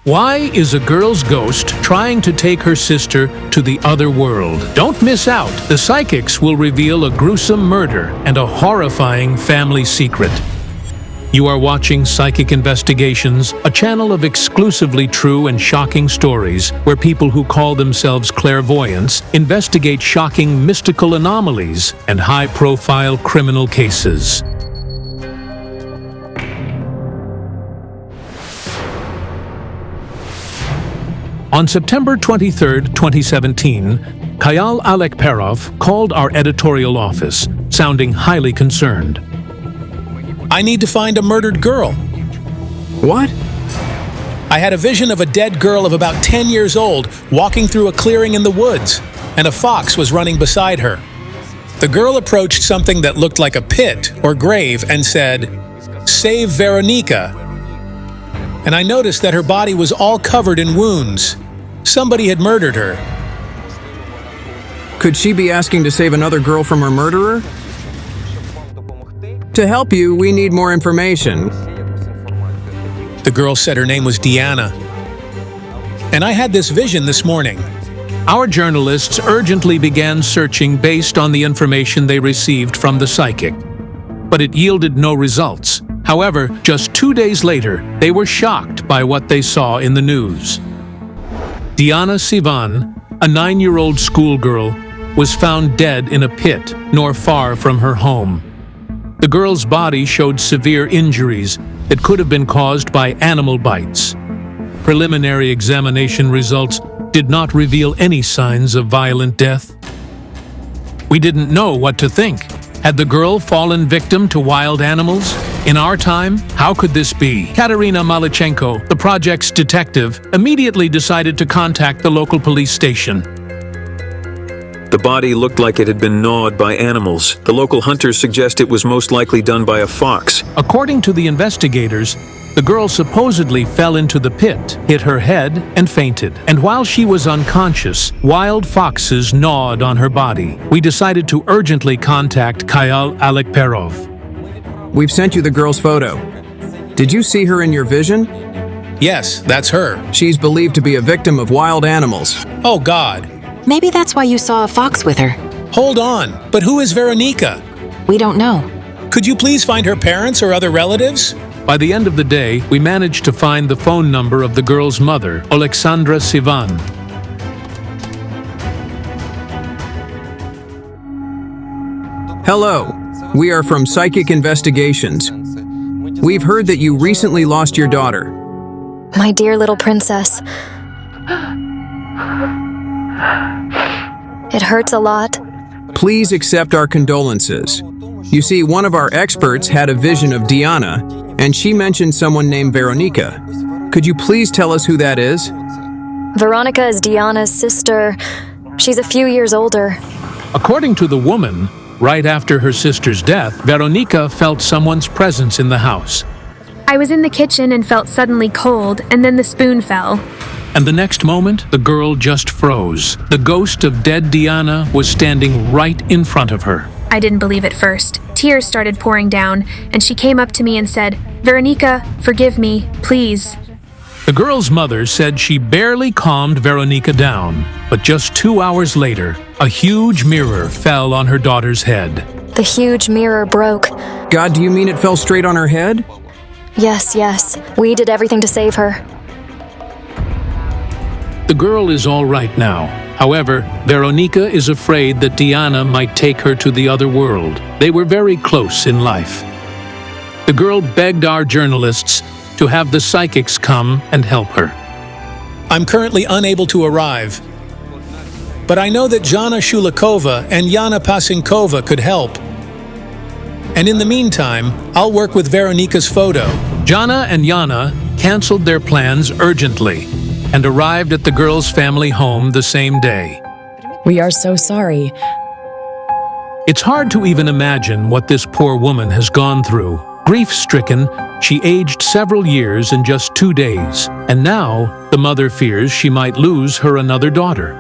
Why is a girl's ghost trying to take her sister to the other world? Don't miss out. The psychics will reveal a gruesome murder and a horrifying family secret. You are watching Psychic Investigations, a channel of exclusively true and shocking stories where people who call themselves clairvoyants investigate shocking mystical anomalies and high-profile criminal cases. On September 23, 2017, Kayal Alekperov called our editorial office, sounding highly concerned. I need to find a murdered girl. What? I had a vision of a dead girl of about 10 years old walking through a clearing in the woods, and a fox was running beside her. The girl approached something that looked like a pit or grave and said, "Save Veronica." And I noticed that her body was all covered in wounds. Somebody had murdered her. Could she be asking to save another girl from her murderer? To help you, we need more information. The girl said her name was Diana. And I had this vision this morning. Our journalists urgently began searching based on the information they received from the psychic. But it yielded no results. However, just 2 days later, they were shocked by what they saw in the news. Diana Sivan, a 9-year-old schoolgirl, was found dead in a pit not far from her home. The girl's body showed severe injuries that could have been caused by animal bites. Preliminary examination results did not reveal any signs of violent death. We didn't know what to think. Had the girl fallen victim to wild animals? In our time, how could this be? Katerina Malichenko, the project's detective, immediately decided to contact the local police station. The body looked like it had been gnawed by animals. The local hunters suggest it was most likely done by a fox. According to the investigators, the girl supposedly fell into the pit, hit her head, and fainted. And while she was unconscious, wild foxes gnawed on her body. We decided to urgently contact Kayal Alekperov. We've sent you the girl's photo. Did you see her in your vision? Yes, that's her. She's believed to be a victim of wild animals. Oh, God. Maybe that's why you saw a fox with her. Hold on, but who is Veronica? We don't know. Could you please find her parents or other relatives? By the end of the day, we managed to find the phone number of the girl's mother, Alexandra Sivan. Hello, we are from Psychic Investigations. We've heard that you recently lost your daughter. My dear little princess. It hurts a lot. Please accept our condolences. You see, one of our experts had a vision of Diana, and she mentioned someone named Veronica. Could you please tell us who that is? Veronica is Diana's sister. She's a few years older. According to the woman, right after her sister's death, Veronica felt someone's presence in the house. I was in the kitchen and felt suddenly cold, and then the spoon fell. And the next moment, the girl just froze. The ghost of dead Diana was standing right in front of her. I didn't believe it first. Tears started pouring down, and she came up to me and said, "Veronica, forgive me, please." The girl's mother said she barely calmed Veronica down, but just 2 hours later, a huge mirror fell on her daughter's head. The huge mirror broke. God, do you mean it fell straight on her head? Yes. We did everything to save her. The girl is all right now. However, Veronica is afraid that Diana might take her to the other world. They were very close in life. The girl begged our journalists to have the psychics come and help her. I'm currently unable to arrive. But I know that Jana Shulikova and Yana Pasinkova could help. And in the meantime, I'll work with Veronica's photo. Jana and Yana canceled their plans urgently and arrived at the girl's family home the same day. We are so sorry. It's hard to even imagine what this poor woman has gone through. Grief-stricken, she aged several years in just 2 days, and now the mother fears she might lose her another daughter.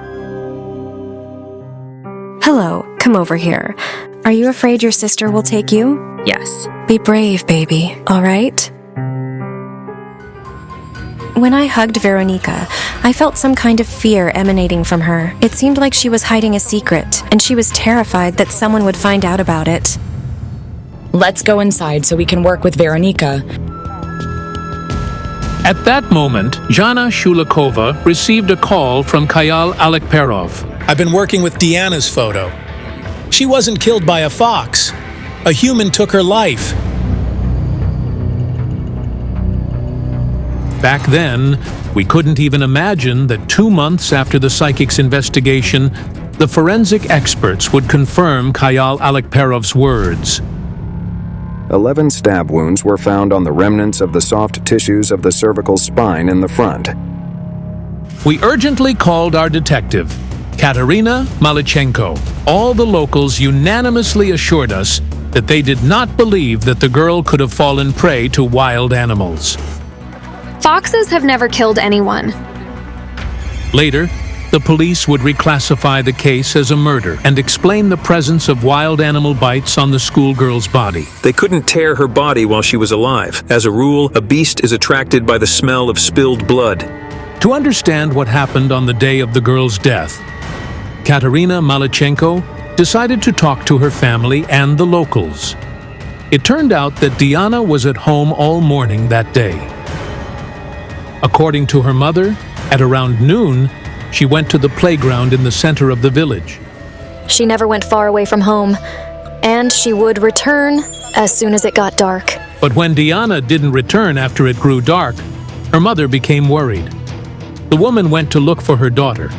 Hello, come over here. Are you afraid your sister will take you? Yes. Be brave, baby, all right? When I hugged Veronica, I felt some kind of fear emanating from her. It seemed like she was hiding a secret, and she was terrified that someone would find out about it. Let's go inside so we can work with Veronica. At that moment, Jana Shulikova received a call from Kayal Alekperov. I've been working with Diana's photo. She wasn't killed by a fox. A human took her life. Back then, we couldn't even imagine that 2 months after the psychic's investigation, the forensic experts would confirm Kayal Alekperov's words. 11 stab wounds were found on the remnants of the soft tissues of the cervical spine in the front. We urgently called our detective, Katerina Malichenko. All the locals unanimously assured us that they did not believe that the girl could have fallen prey to wild animals. Foxes have never killed anyone. Later, the police would reclassify the case as a murder and explain the presence of wild animal bites on the schoolgirl's body. They couldn't tear her body while she was alive. As a rule, a beast is attracted by the smell of spilled blood. To understand what happened on the day of the girl's death, Katerina Malichenko decided to talk to her family and the locals. It turned out that Diana was at home all morning that day. According to her mother, at around noon, she went to the playground in the center of the village. She never went far away from home, and she would return as soon as it got dark. But when Diana didn't return after it grew dark, her mother became worried. The woman went to look for her daughter,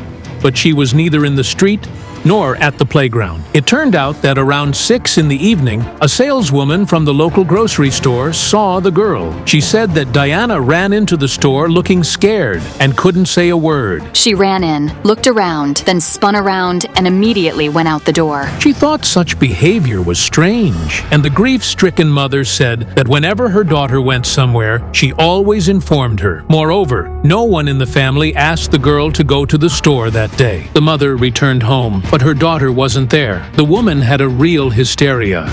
but she was neither in the street nor at the playground. It turned out that around 6 in the evening, a saleswoman from the local grocery store saw the girl. She said that Diana ran into the store looking scared and couldn't say a word. She ran in, looked around, then spun around and immediately went out the door. She thought such behavior was strange, and the grief-stricken mother said that whenever her daughter went somewhere, she always informed her. Moreover, no one in the family asked the girl to go to the store that day. The mother returned home, but her daughter wasn't there. The woman had a real hysteria.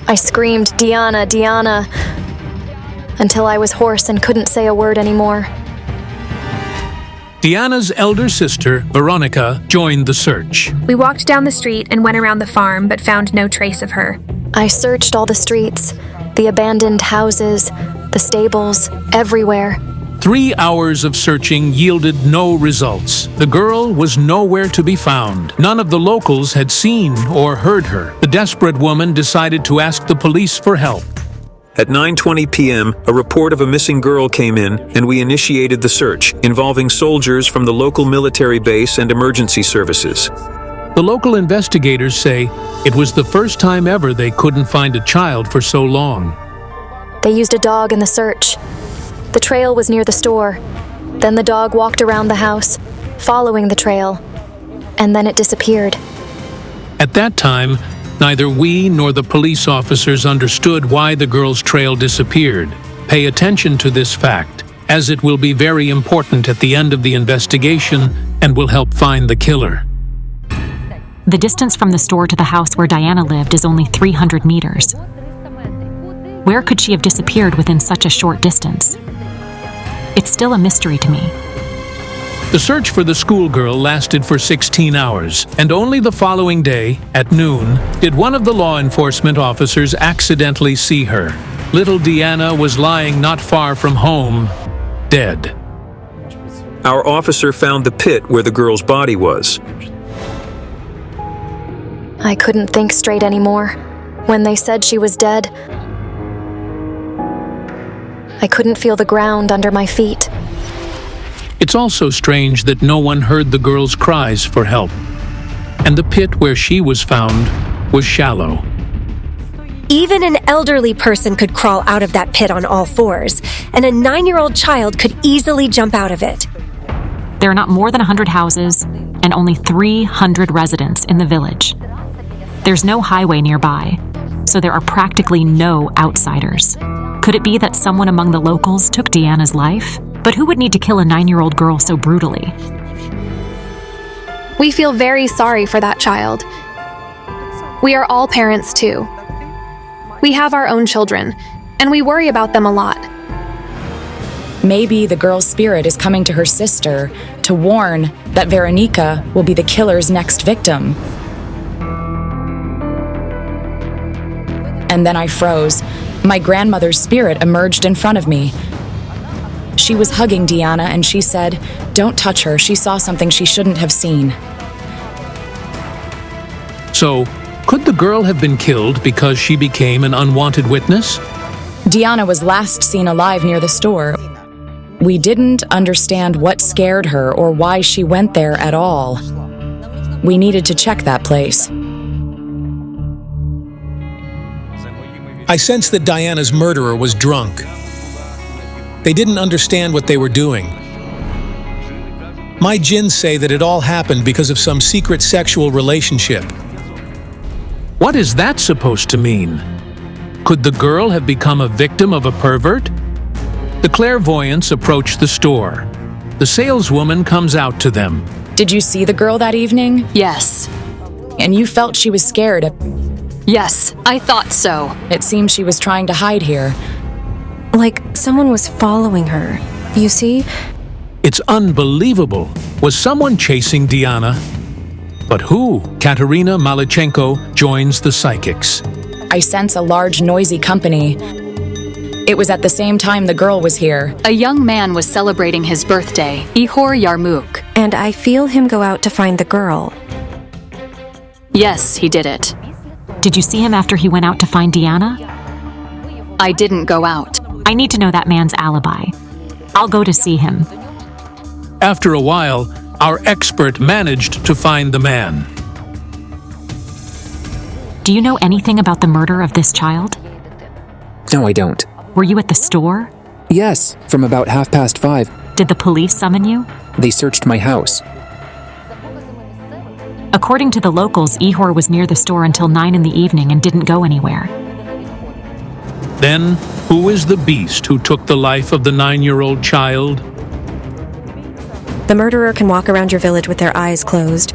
I screamed, "Diana, Diana," until I was hoarse and couldn't say a word anymore. Diana's elder sister, Veronica, joined the search. We walked down the street and went around the farm, but found no trace of her. I searched all the streets, the abandoned houses, the stables, everywhere. 3 hours of searching yielded no results. The girl was nowhere to be found. None of the locals had seen or heard her. The desperate woman decided to ask the police for help. At 9:20 p.m., a report of a missing girl came in, and we initiated the search, involving soldiers from the local military base and emergency services. The local investigators say it was the first time ever they couldn't find a child for so long. They used a dog in the search. The trail was near the store. Then the dog walked around the house, following the trail, and then it disappeared. At that time, neither we nor the police officers understood why the girl's trail disappeared. Pay attention to this fact, as it will be very important at the end of the investigation and will help find the killer. The distance from the store to the house where Diana lived is only 300 meters. Where could she have disappeared within such a short distance? It's still a mystery to me. The search for the schoolgirl lasted for 16 hours, and only the following day, at noon, did one of the law enforcement officers accidentally see her. Little Diana was lying not far from home, dead. Our officer found the pit where the girl's body was. I couldn't think straight anymore. When they said she was dead, I couldn't feel the ground under my feet. It's also strange that no one heard the girl's cries for help, and the pit where she was found was shallow. Even an elderly person could crawl out of that pit on all fours, and a 9-year-old child could easily jump out of it. There are not more than 100 houses and only 300 residents in the village. There's no highway nearby, so there are practically no outsiders. Could it be that someone among the locals took Diana's life? But who would need to kill a 9-year-old girl so brutally? We feel very sorry for that child. We are all parents too. We have our own children, and we worry about them a lot. Maybe the girl's spirit is coming to her sister to warn that Veronica will be the killer's next victim. And then I froze. My grandmother's spirit emerged in front of me. She was hugging Diana and she said, "Don't touch her, she saw something she shouldn't have seen." So, could the girl have been killed because she became an unwanted witness? Diana was last seen alive near the store. We didn't understand what scared her or why she went there at all. We needed to check that place. I sensed that Diana's murderer was drunk. They didn't understand what they were doing. My jinns say that it all happened because of some secret sexual relationship. What is that supposed to mean? Could the girl have become a victim of a pervert? The clairvoyants approach the store. The saleswoman comes out to them. Did you see the girl that evening? Yes. And you felt she was scared? Yes, I thought so. It seems she was trying to hide here. Like someone was following her. You see? It's unbelievable. Was someone chasing Diana? But who? Katerina Malichenko joins the psychics. I sense a large, noisy company. It was at the same time the girl was here. A young man was celebrating his birthday, Ihor Yarmouk. And I feel him go out to find the girl. Yes, he did it. Did you see him after he went out to find Diana? I didn't go out. I need to know that man's alibi. I'll go to see him. After a while, our expert managed to find the man. Do you know anything about the murder of this child? No, I don't. Were you at the store? Yes, from about 5:30. Did the police summon you? They searched my house. According to the locals, Ihor was near the store until 9 in the evening and didn't go anywhere. Then, who is the beast who took the life of the 9-year-old child? The murderer can walk around your village with their eyes closed.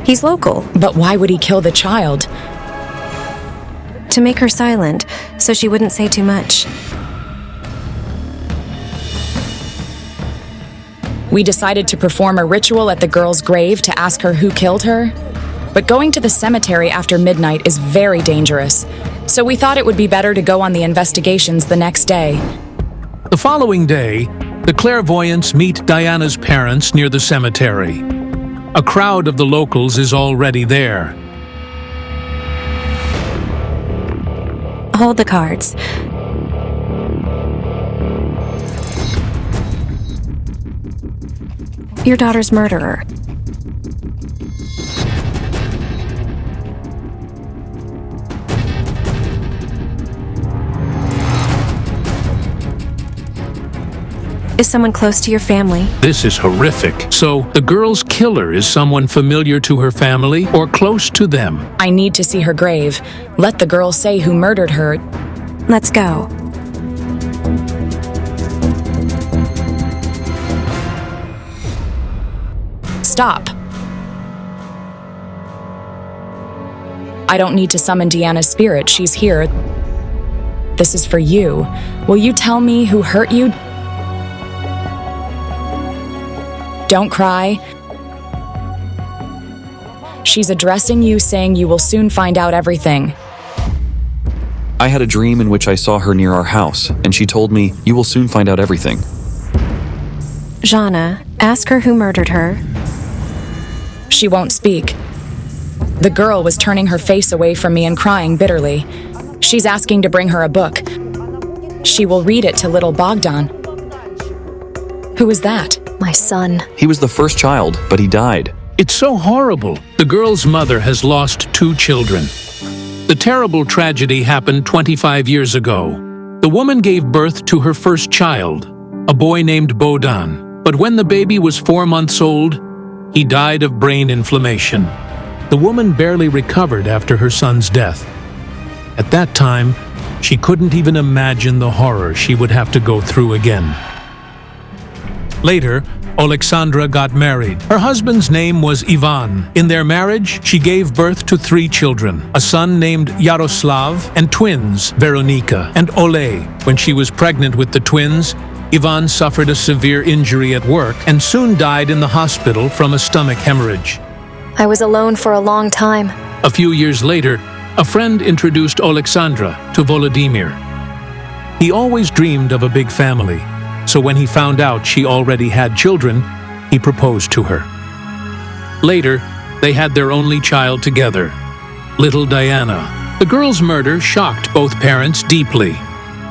He's local. But why would he kill the child? To make her silent, so she wouldn't say too much. We decided to perform a ritual at the girl's grave to ask her who killed her. But going to the cemetery after midnight is very dangerous, so we thought it would be better to go on the investigations the next day. The following day, the clairvoyants meet Diana's parents near the cemetery. A crowd of the locals is already there. Hold the cards. Your daughter's murderer. Is someone close to your family? This is horrific. So, the girl's killer is someone familiar to her family or close to them. I need to see her grave. Let the girl say who murdered her. Let's go. Stop. I don't need to summon Diana's spirit. She's here. This is for you. Will you tell me who hurt you? Don't cry. She's addressing you, saying you will soon find out everything. I had a dream in which I saw her near our house, and she told me, "You will soon find out everything." Jana, ask her who murdered her. She won't speak. The girl was turning her face away from me and crying bitterly. She's asking to bring her a book. She will read it to little Bogdan. Who is that? My son. He was the first child, but he died. It's so horrible. The girl's mother has lost 2 children. The terrible tragedy happened 25 years ago. The woman gave birth to her first child, a boy named Bodan. But when the baby was 4 months old, he died of brain inflammation. The woman barely recovered after her son's death. At that time, she couldn't even imagine the horror she would have to go through again. Later, Alexandra got married. Her husband's name was Ivan. In their marriage, she gave birth to 3 children, a son named Yaroslav and twins, Veronika and Ole. When she was pregnant with the twins, Ivan suffered a severe injury at work and soon died in the hospital from a stomach hemorrhage. I was alone for a long time. A few years later, a friend introduced Alexandra to Volodymyr. He always dreamed of a big family, so when he found out she already had children, he proposed to her. Later, they had their only child together, little Diana. The girl's murder shocked both parents deeply.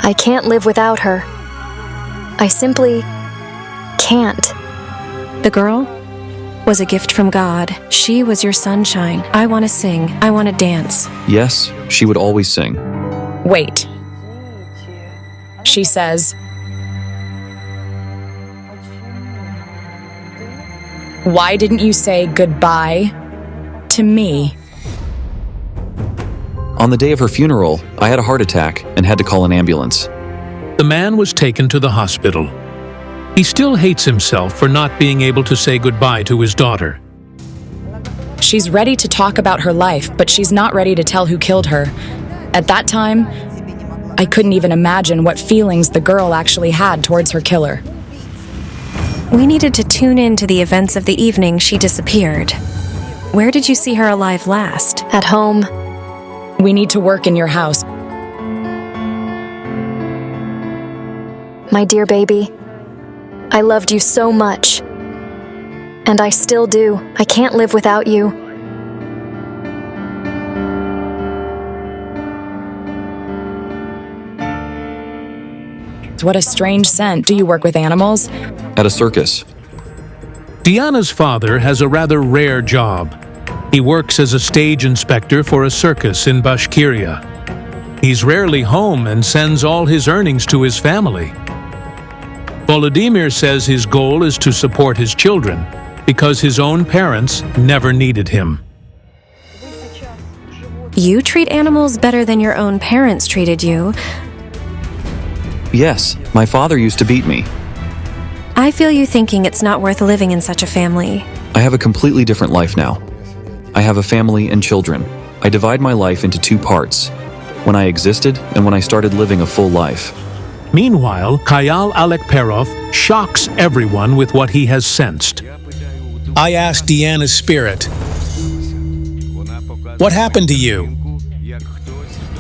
I can't live without her. I simply can't. The girl was a gift from God. She was your sunshine. I want to sing. I want to dance. Yes, she would always sing. Wait. She says, "Why didn't you say goodbye to me?" On the day of her funeral, I had a heart attack and had to call an ambulance. The man was taken to the hospital. He still hates himself for not being able to say goodbye to his daughter. She's ready to talk about her life, but she's not ready to tell who killed her. At that time, I couldn't even imagine what feelings the girl actually had towards her killer. We needed to tune in to the events of the evening she disappeared. Where did you see her alive last? At home. We need to work in your house. My dear baby, I loved you so much. And I still do. I can't live without you. What a strange scent. Do you work with animals? At a circus. Diana's father has a rather rare job. He works as a stage inspector for a circus in Bashkiria. He's rarely home and sends all his earnings to his family. Volodymyr says his goal is to support his children because his own parents never needed him. You treat animals better than your own parents treated you. Yes, my father used to beat me. I feel you thinking it's not worth living in such a family. I have a completely different life now. I have a family and children. I divide my life into two parts, when I existed and when I started living a full life. Meanwhile, Khayal Alekperov shocks everyone with what he has sensed. I asked Deanna's spirit, "What happened to you?"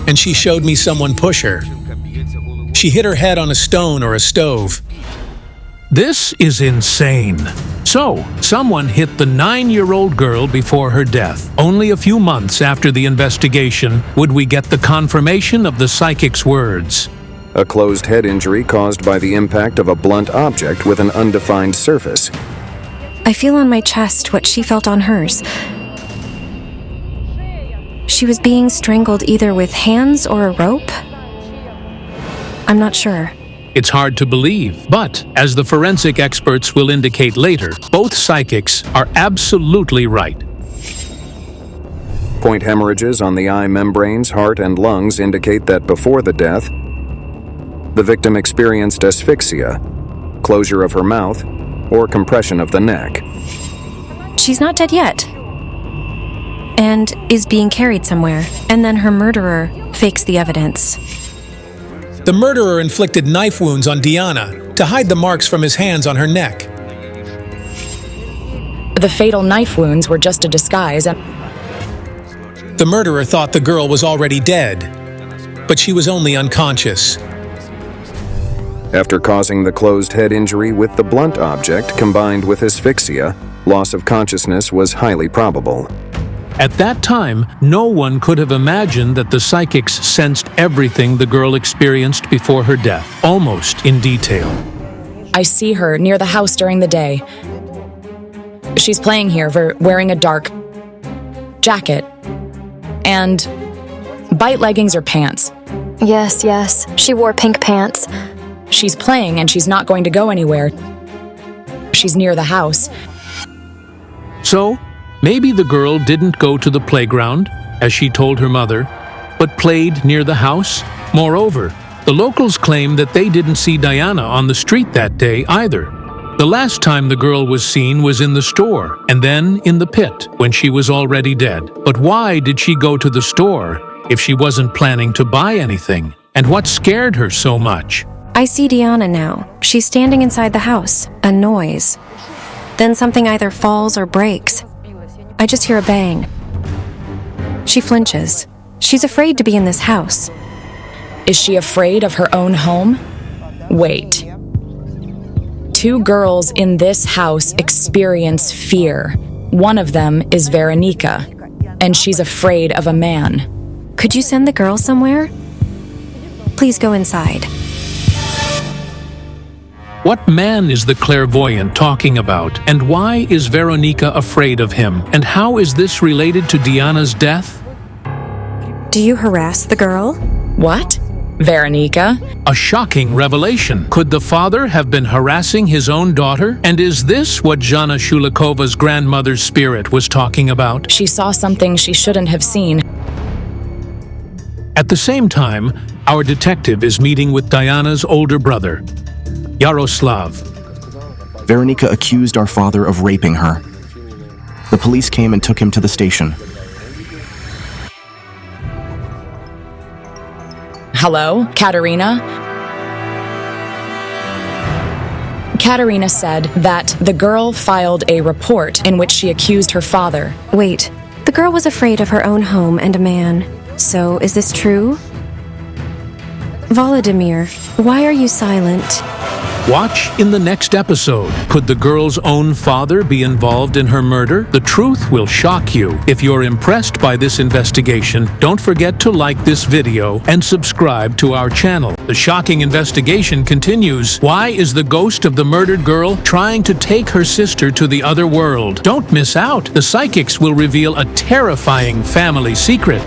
And she showed me someone push her. She hit her head on a stone or a stove. This is insane. So, someone hit the 9-year-old girl before her death. Only a few months after the investigation would we get the confirmation of the psychic's words. A closed head injury caused by the impact of a blunt object with an undefined surface. I feel on my chest what she felt on hers. She was being strangled either with hands or a rope? I'm not sure. It's hard to believe, but as the forensic experts will indicate later, both psychics are absolutely right. Point hemorrhages on the eye membranes, heart, and lungs indicate that before the death, the victim experienced asphyxia, closure of her mouth, or compression of the neck. She's not dead yet. And is being carried somewhere, and then her murderer fakes the evidence. The murderer inflicted knife wounds on Diana to hide the marks from his hands on her neck. The fatal knife wounds were just a disguise, and the murderer thought the girl was already dead, but she was only unconscious. After causing the closed head injury with the blunt object combined with asphyxia, loss of consciousness was highly probable. At that time, no one could have imagined that the psychics sensed everything the girl experienced before her death, almost in detail. I see her near the house during the day. She's playing here, wearing a dark jacket and bite leggings or pants. Yes, she wore pink pants. She's playing and she's not going to go anywhere. She's near the house. So, maybe the girl didn't go to the playground, as she told her mother, but played near the house. Moreover, the locals claim that they didn't see Diana on the street that day either. The last time the girl was seen was in the store, and then in the pit, when she was already dead. But why did she go to the store if she wasn't planning to buy anything? And what scared her so much? I see Diana now. She's standing inside the house. A noise. Then something either falls or breaks. I just hear a bang. She flinches. She's afraid to be in this house. Is she afraid of her own home? Wait. 2 girls in this house experience fear. One of them is Veronica, and she's afraid of a man. Could you send the girl somewhere? Please go inside. What man is the clairvoyant talking about, and why is Veronica afraid of him? And how is this related to Diana's death? Do you harass the girl? What? Veronica? A shocking revelation. Could the father have been harassing his own daughter? And is this what Jana Shulikova's grandmother's spirit was talking about? She saw something she shouldn't have seen. At the same time, our detective is meeting with Diana's older brother, Yaroslav. Veronica accused our father of raping her. The police came and took him to the station. Hello, Katerina? Katerina said that the girl filed a report in which she accused her father. Wait, the girl was afraid of her own home and a man. So, is this true? Volodymyr, why are you silent? Watch in the next episode. Could the girl's own father be involved in her murder? The truth will shock you. If you're impressed by this investigation, don't forget to like this video and subscribe to our channel. The shocking investigation continues. Why is the ghost of the murdered girl trying to take her sister to the other world? Don't miss out. The psychics will reveal a terrifying family secret.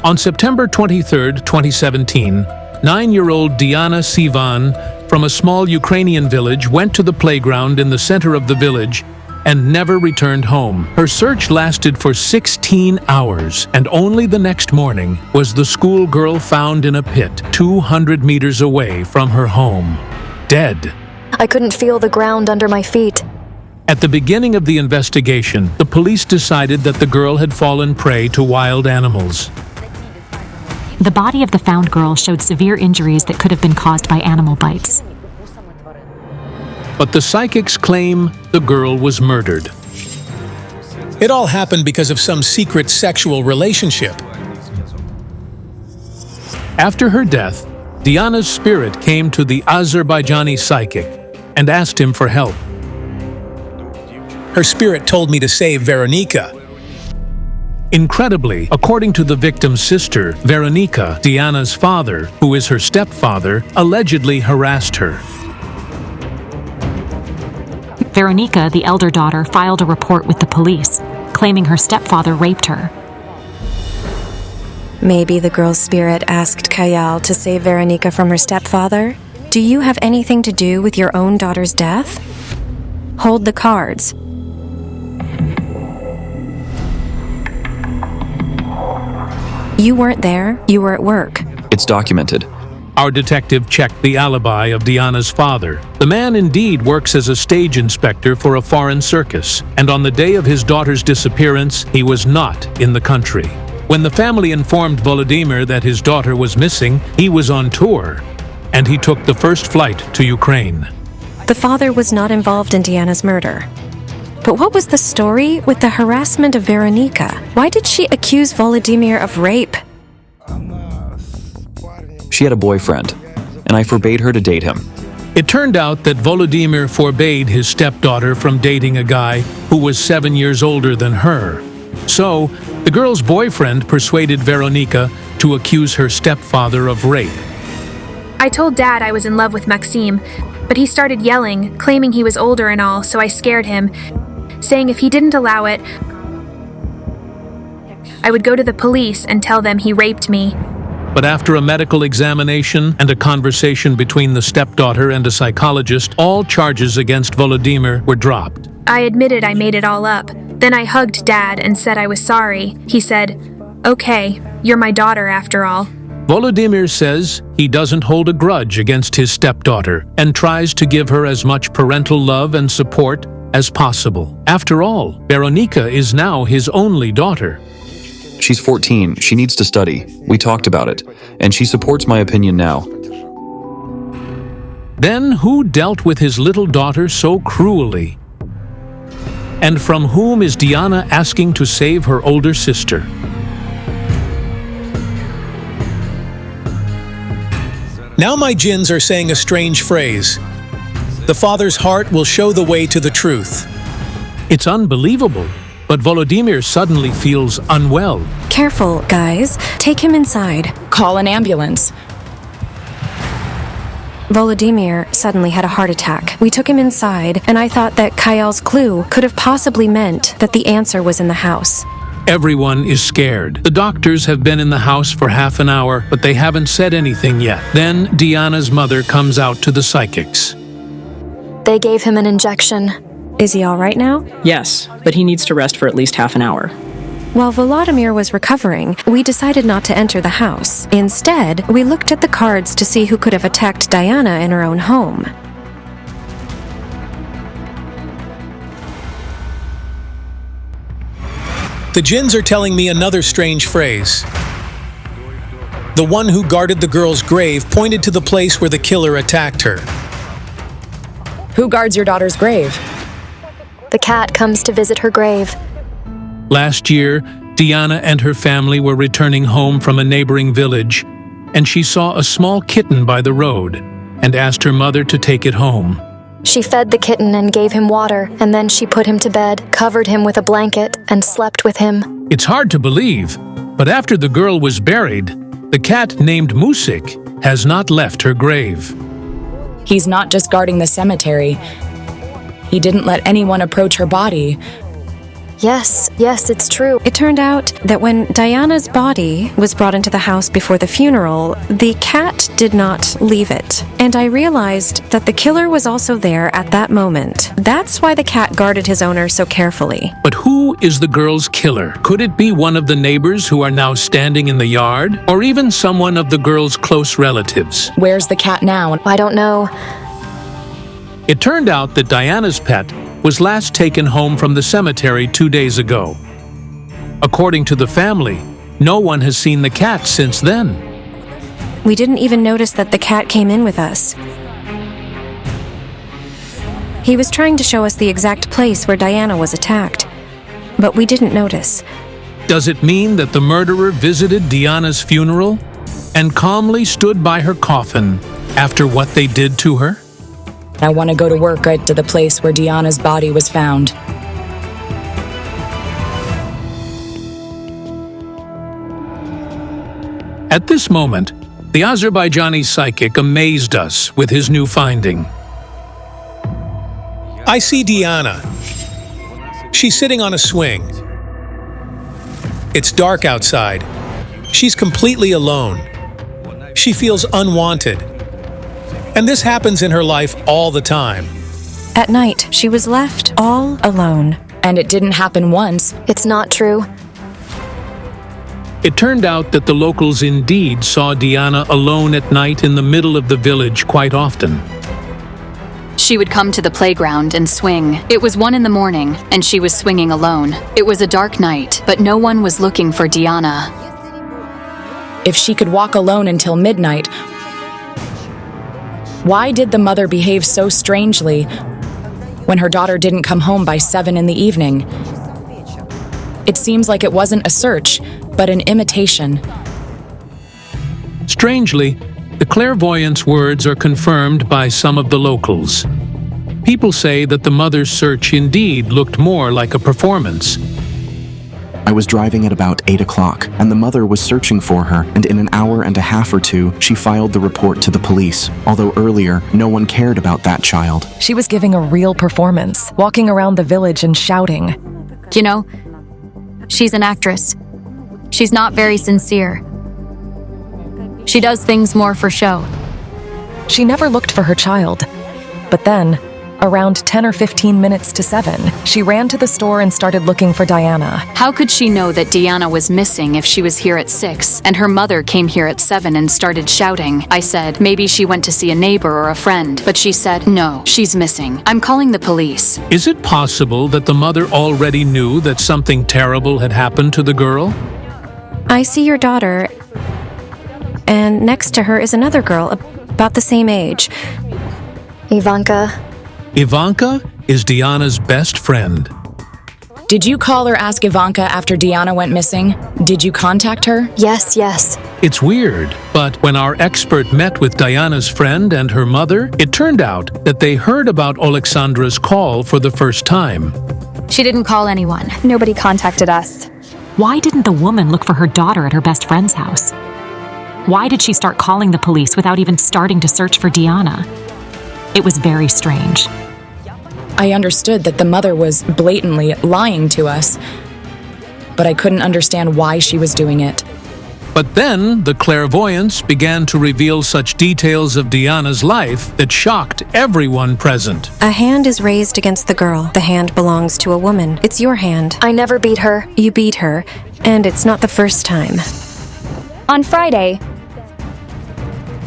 On September 23, 2017, 9-year-old Diana Sivan from a small Ukrainian village went to the playground in the center of the village and never returned home. Her search lasted for 16 hours, and only the next morning was the schoolgirl found in a pit 200 meters away from her home, dead. I couldn't feel the ground under my feet. At the beginning of the investigation, the police decided that the girl had fallen prey to wild animals. The body of the found girl showed severe injuries that could have been caused by animal bites. But the psychics claim the girl was murdered. It all happened because of some secret sexual relationship. After her death, Diana's spirit came to the Azerbaijani psychic and asked him for help. Her spirit told me to save Veronica. Incredibly, according to the victim's sister, Veronica, Diana's father, who is her stepfather, allegedly harassed her. Veronica, the elder daughter, filed a report with the police, claiming her stepfather raped her. Maybe the girl's spirit asked Kayal to save Veronica from her stepfather? Do you have anything to do with your own daughter's death? Hold the cards. You weren't there, you were at work. It's documented. Our detective checked the alibi of Diana's father. The man indeed works as a stage inspector for a foreign circus, and on the day of his daughter's disappearance, he was not in the country. When the family informed Volodymyr that his daughter was missing, he was on tour, and he took the first flight to Ukraine. The father was not involved in Diana's murder. But what was the story with the harassment of Veronica? Why did she accuse Volodymyr of rape? She had a boyfriend, and I forbade her to date him. It turned out that Volodymyr forbade his stepdaughter from dating a guy who was 7 years older than her. So, the girl's boyfriend persuaded Veronica to accuse her stepfather of rape. I told Dad I was in love with Maxime, but he started yelling, claiming he was older and all, so I scared him, saying if he didn't allow it, I would go to the police and tell them he raped me. But after a medical examination and a conversation between the stepdaughter and a psychologist, all charges against Volodymyr were dropped. I admitted I made it all up. Then I hugged Dad and said I was sorry. He said, "Okay, you're my daughter after all." Volodymyr says he doesn't hold a grudge against his stepdaughter and tries to give her as much parental love and support as possible. After all, Veronica is now his only daughter. She's 14, she needs to study. We talked about it, and she supports my opinion now. Then who dealt with his little daughter so cruelly? And from whom is Diana asking to save her older sister? Now my jinns are saying a strange phrase. The father's heart will show the way to the truth. It's unbelievable, but Volodymyr suddenly feels unwell. Careful, guys. Take him inside. Call an ambulance. Volodymyr suddenly had a heart attack. We took him inside, and I thought that Kayal's clue could have possibly meant that the answer was in the house. Everyone is scared. The doctors have been in the house for half an hour, but they haven't said anything yet. Then Diana's mother comes out to the psychics. They gave him an injection. Is he all right now? Yes, but he needs to rest for at least half an hour. While Volodymyr was recovering, we decided not to enter the house. Instead, we looked at the cards to see who could have attacked Diana in her own home. The jinns are telling me another strange phrase. The one who guarded the girl's grave pointed to the place where the killer attacked her. Who guards your daughter's grave? The cat comes to visit her grave. Last year, Diana and her family were returning home from a neighboring village, and she saw a small kitten by the road and asked her mother to take it home. She fed the kitten and gave him water, and then she put him to bed, covered him with a blanket, and slept with him. It's hard to believe, but after the girl was buried, the cat named Musik has not left her grave. He's not just guarding the cemetery. He didn't let anyone approach her body. Yes, it's true. It turned out that when Diana's body was brought into the house before the funeral, the cat did not leave it. And I realized that the killer was also there at that moment. That's why the cat guarded his owner so carefully. But who is the girl's killer? Could it be one of the neighbors who are now standing in the yard? Or even someone of the girl's close relatives? Where's the cat now? I don't know. It turned out that Diana's pet was last taken home from the cemetery 2 days ago. According to the family, no one has seen the cat since then. We didn't even notice that the cat came in with us. He was trying to show us the exact place where Diana was attacked, but we didn't notice. Does it mean that the murderer visited Diana's funeral and calmly stood by her coffin after what they did to her? I want to go to work right to the place where Diana's body was found. At this moment, the Azerbaijani psychic amazed us with his new finding. I see Diana. She's sitting on a swing. It's dark outside. She's completely alone. She feels unwanted. And this happens in her life all the time. At night, she was left all alone. And it didn't happen once. It's not true. It turned out that the locals indeed saw Diana alone at night in the middle of the village quite often. She would come to the playground and swing. It was 1 a.m, and she was swinging alone. It was a dark night, but no one was looking for Diana. If she could walk alone until midnight, why did the mother behave so strangely when her daughter didn't come home by 7 p.m? It seems like it wasn't a search, but an imitation. Strangely, the clairvoyant's words are confirmed by some of the locals. People say that the mother's search indeed looked more like a performance. I was driving at about 8 o'clock, and the mother was searching for her, and in an hour and a half or two, she filed the report to the police, although earlier, no one cared about that child. She was giving a real performance, walking around the village and shouting. You know, she's an actress. She's not very sincere. She does things more for show. She never looked for her child. But then, around 10 or 15 minutes to 7, she ran to the store and started looking for Diana. How could she know that Diana was missing if she was here at 6 and her mother came here at 7 and started shouting? I said, maybe she went to see a neighbor or a friend, but she said, no, she's missing. I'm calling the police. Is it possible that the mother already knew that something terrible had happened to the girl? I see your daughter, and next to her is another girl about the same age. Ivanka. Ivanka is Diana's best friend. Did you call or ask Ivanka after Diana went missing? Did you contact her? Yes. It's weird, but when our expert met with Diana's friend and her mother, it turned out that they heard about Alexandra's call for the first time. She didn't call anyone. Nobody contacted us. Why didn't the woman look for her daughter at her best friend's house? Why did she start calling the police without even starting to search for Diana? It was very strange. I understood that the mother was blatantly lying to us, but I couldn't understand why she was doing it. But then the clairvoyance began to reveal such details of Diana's life that shocked everyone present. A hand is raised against the girl. The hand belongs to a woman. It's your hand. I never beat her. You beat her, and it's not the first time. On Friday,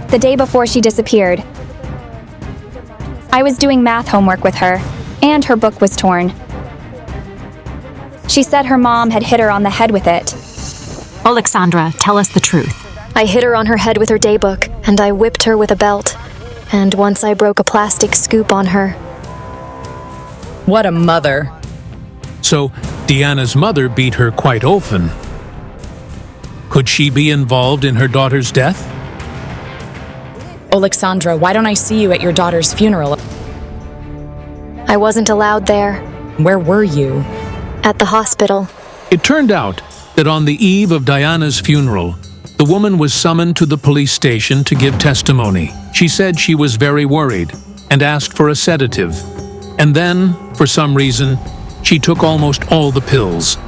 the day before she disappeared, I was doing math homework with her, and her book was torn. She said her mom had hit her on the head with it. Alexandra, tell us the truth. I hit her on her head with her daybook, and I whipped her with a belt. And once I broke a plastic scoop on her. What a mother. So, Diana's mother beat her quite often. Could she be involved in her daughter's death? Alexandra, why don't I see you at your daughter's funeral? I wasn't allowed there. Where were you? At the hospital. It turned out that on the eve of Diana's funeral, the woman was summoned to the police station to give testimony. She said she was very worried and asked for a sedative. And then, for some reason, she took almost all the pills.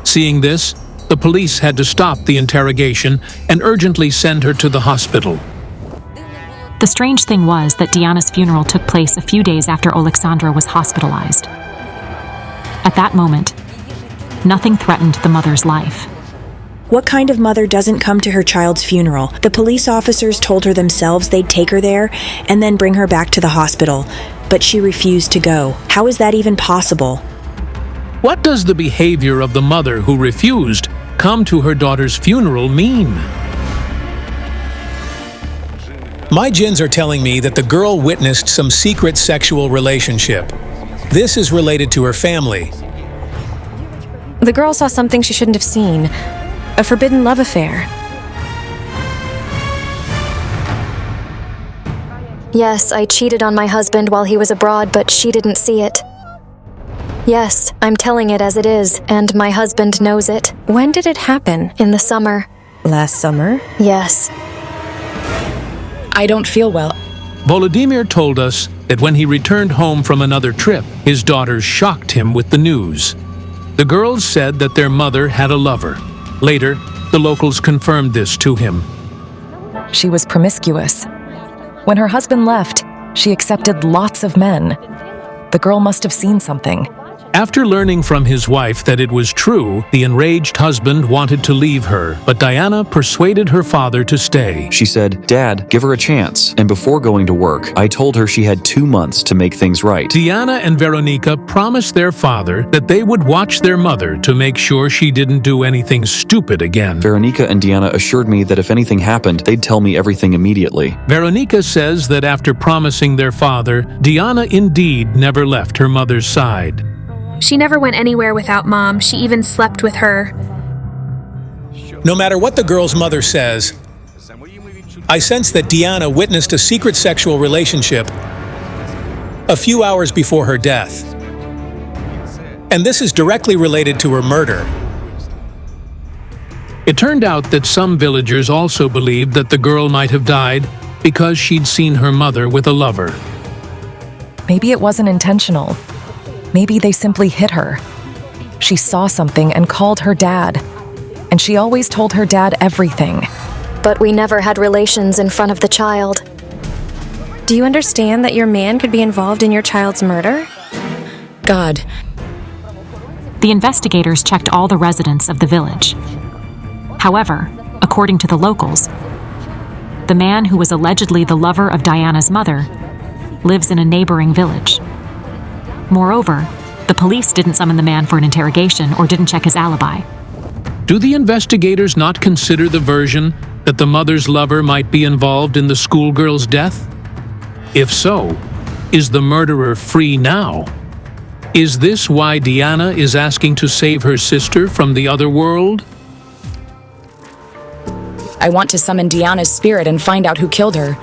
Seeing this, the police had to stop the interrogation and urgently send her to the hospital. The strange thing was that Diana's funeral took place a few days after Alexandra was hospitalized. At that moment, nothing threatened the mother's life. What kind of mother doesn't come to her child's funeral? The police officers told her themselves they'd take her there and then bring her back to the hospital, but she refused to go. How is that even possible? What does the behavior of the mother who refused come to her daughter's funeral mean? My gins are telling me that the girl witnessed some secret sexual relationship. This is related to her family. The girl saw something she shouldn't have seen. A forbidden love affair. Yes, I cheated on my husband while he was abroad, but she didn't see it. Yes, I'm telling it as it is, and my husband knows it. When did it happen? In the summer. Last summer? Yes. I don't feel well. Volodymyr told us that when he returned home from another trip, his daughters shocked him with the news. The girls said that their mother had a lover. Later, the locals confirmed this to him. She was promiscuous. When her husband left, she accepted lots of men. The girl must have seen something. After learning from his wife that it was true, the enraged husband wanted to leave her, but Diana persuaded her father to stay. She said, "Dad, give her a chance." And before going to work, I told her she had 2 months to make things right. Diana and Veronika promised their father that they would watch their mother to make sure she didn't do anything stupid again. Veronika and Diana assured me that if anything happened, they'd tell me everything immediately. Veronika says that after promising their father, Diana indeed never left her mother's side. She never went anywhere without Mom. She even slept with her. No matter what the girl's mother says, I sense that Diana witnessed a secret sexual relationship a few hours before her death. And this is directly related to her murder. It turned out that some villagers also believed that the girl might have died because she'd seen her mother with a lover. Maybe it wasn't intentional. Maybe they simply hit her. She saw something and called her dad. And she always told her dad everything. But we never had relations in front of the child. Do you understand that your man could be involved in your child's murder? God. The investigators checked all the residents of the village. However, according to the locals, the man who was allegedly the lover of Diana's mother lives in a neighboring village. Moreover, the police didn't summon the man for an interrogation or didn't check his alibi. Do the investigators not consider the version that the mother's lover might be involved in the schoolgirl's death? If so, Is the murderer free now? Is this why Diana is asking to save her sister from the other world? I want to summon Diana's spirit and find out who killed her.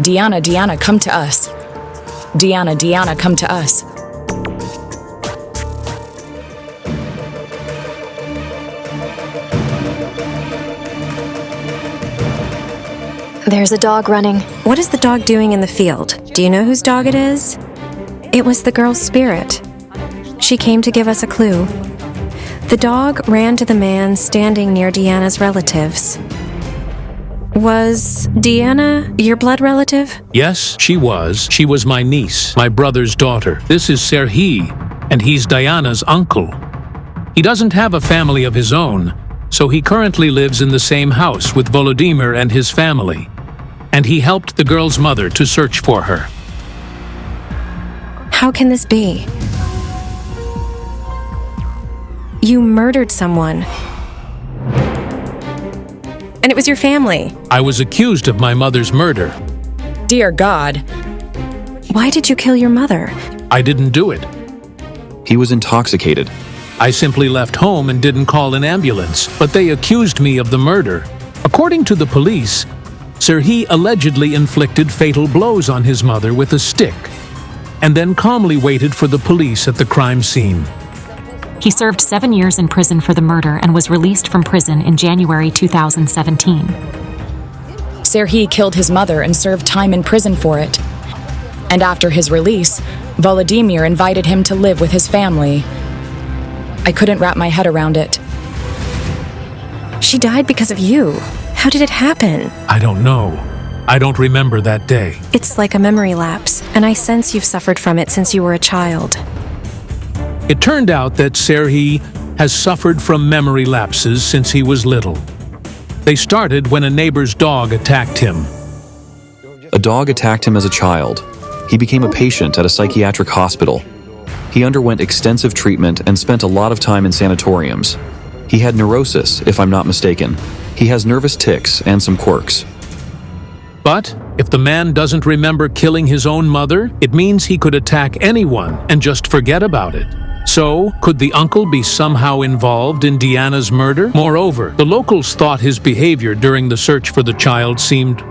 Diana, Diana, come to us. Diana, Diana, come to us. There's a dog running. What is the dog doing in the field? Do you know whose dog it is? It was the girl's spirit. She came to give us a clue. The dog ran to the man standing near Diana's relatives. Was Diana your blood relative? Yes, she was. She was my niece, my brother's daughter. This is Serhiy, and he's Diana's uncle. He doesn't have a family of his own, so he currently lives in the same house with Volodymyr and his family. And he helped the girl's mother to search for her. How can this be? You murdered someone. And it was your family. I was accused of my mother's murder. Dear God. Why did you kill your mother? I didn't do it. He was intoxicated. I simply left home and didn't call an ambulance, but they accused me of the murder. According to the police, Serhiy allegedly inflicted fatal blows on his mother with a stick, and then calmly waited for the police at the crime scene. He served 7 years in prison for the murder and was released from prison in January 2017. Serhiy killed his mother and served time in prison for it. And after his release, Volodymyr invited him to live with his family. I couldn't wrap my head around it. She died because of you. How did it happen? I don't know. I don't remember that day. It's like a memory lapse, and I sense you've suffered from it since you were a child. It turned out that Serhiy has suffered from memory lapses since he was little. They started when a neighbor's dog attacked him. A dog attacked him as a child. He became a patient at a psychiatric hospital. He underwent extensive treatment and spent a lot of time in sanatoriums. He had neurosis, if I'm not mistaken. He has nervous tics and some quirks. But if the man doesn't remember killing his own mother, it means he could attack anyone and just forget about it. So, could the uncle be somehow involved in Diana's murder? Moreover, the locals thought his behavior during the search for the child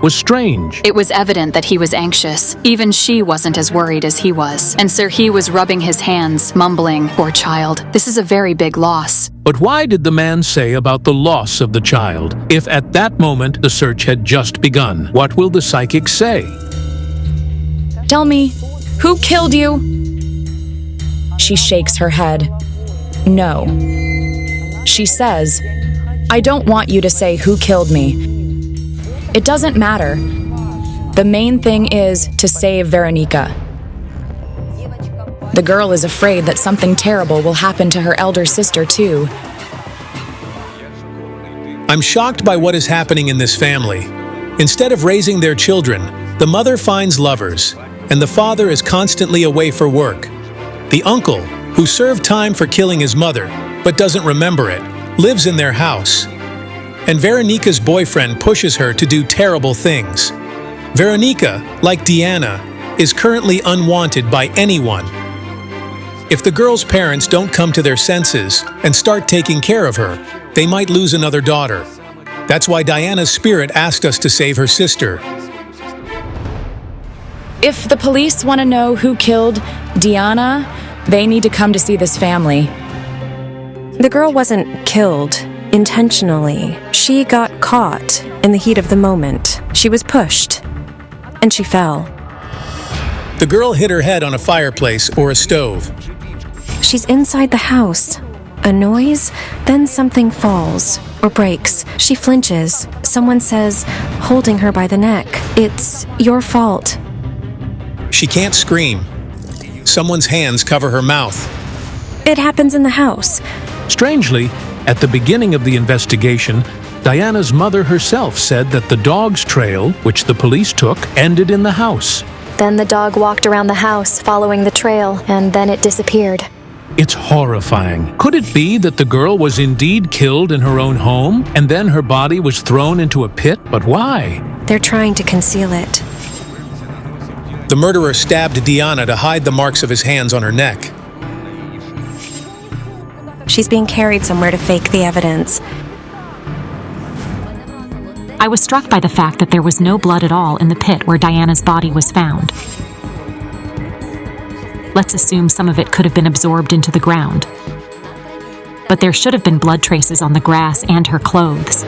was strange. It was evident that he was anxious. Even she wasn't as worried as he was. And Serhiy was rubbing his hands, mumbling, "Poor child. This is a very big loss." But why did the man say about the loss of the child, if at that moment the search had just begun? What will the psychic say? Tell me, who killed you? She shakes her head. No. She says, I don't want you to say who killed me. It doesn't matter. The main thing is to save Veronika. The girl is afraid that something terrible will happen to her elder sister too. I'm shocked by what is happening in this family. Instead of raising their children, the mother finds lovers, and the father is constantly away for work. The uncle, who served time for killing his mother, but doesn't remember it, lives in their house. And Veronika's boyfriend pushes her to do terrible things. Veronika, like Diana, is currently unwanted by anyone. If the girl's parents don't come to their senses and start taking care of her, they might lose another daughter. That's why Diana's spirit asked us to save her sister. If the police want to know who killed Diana, they need to come to see this family. The girl wasn't killed intentionally. She got caught in the heat of the moment. She was pushed, and she fell. The girl hit her head on a fireplace or a stove. She's inside the house. A noise, then something falls or breaks. She flinches. Someone says, holding her by the neck, "It's your fault." She can't scream. Someone's hands cover her mouth. It happens in the house. Strangely, at the beginning of the investigation, Diana's mother herself said that the dog's trail, which the police took, ended in the house. Then the dog walked around the house, following the trail, and then it disappeared. It's horrifying. Could it be that the girl was indeed killed in her own home, and then her body was thrown into a pit? But why? They're trying to conceal it. The murderer stabbed Deanna to hide the marks of his hands on her neck. She's being carried somewhere to fake the evidence. I was struck by the fact that there was no blood at all in the pit where Diana's body was found. Let's assume some of it could have been absorbed into the ground. But there should have been blood traces on the grass and her clothes.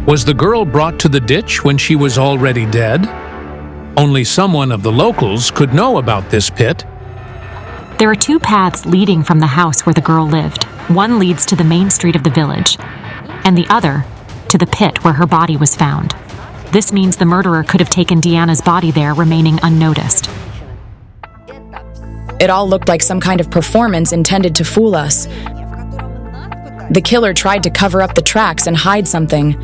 Was the girl brought to the ditch when she was already dead? Only someone of the locals could know about this pit. There are two paths leading from the house where the girl lived. One leads to the main street of the village, and the other to the pit where her body was found. This means the murderer could have taken Deanna's body there, remaining unnoticed. It all looked like some kind of performance intended to fool us. The killer tried to cover up the tracks and hide something.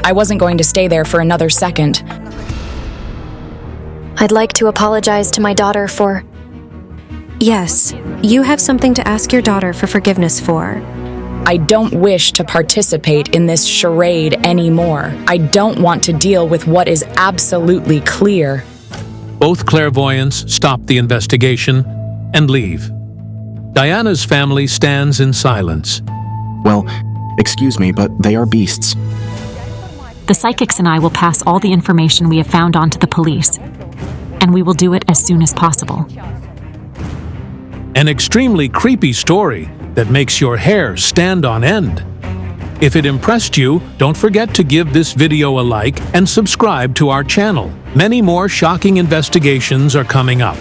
I wasn't going to stay there for another second. I'd like to apologize to my daughter for... Yes, you have something to ask your daughter for forgiveness for. I don't wish to participate in this charade anymore. I don't want to deal with what is absolutely clear. Both clairvoyants stop the investigation and leave. Diana's family stands in silence. Well, excuse me, but they are beasts. The psychics and I will pass all the information we have found on to the police, and we will do it as soon as possible. An extremely creepy story that makes your hair stand on end. If it impressed you, don't forget to give this video a like and subscribe to our channel. Many more shocking investigations are coming up.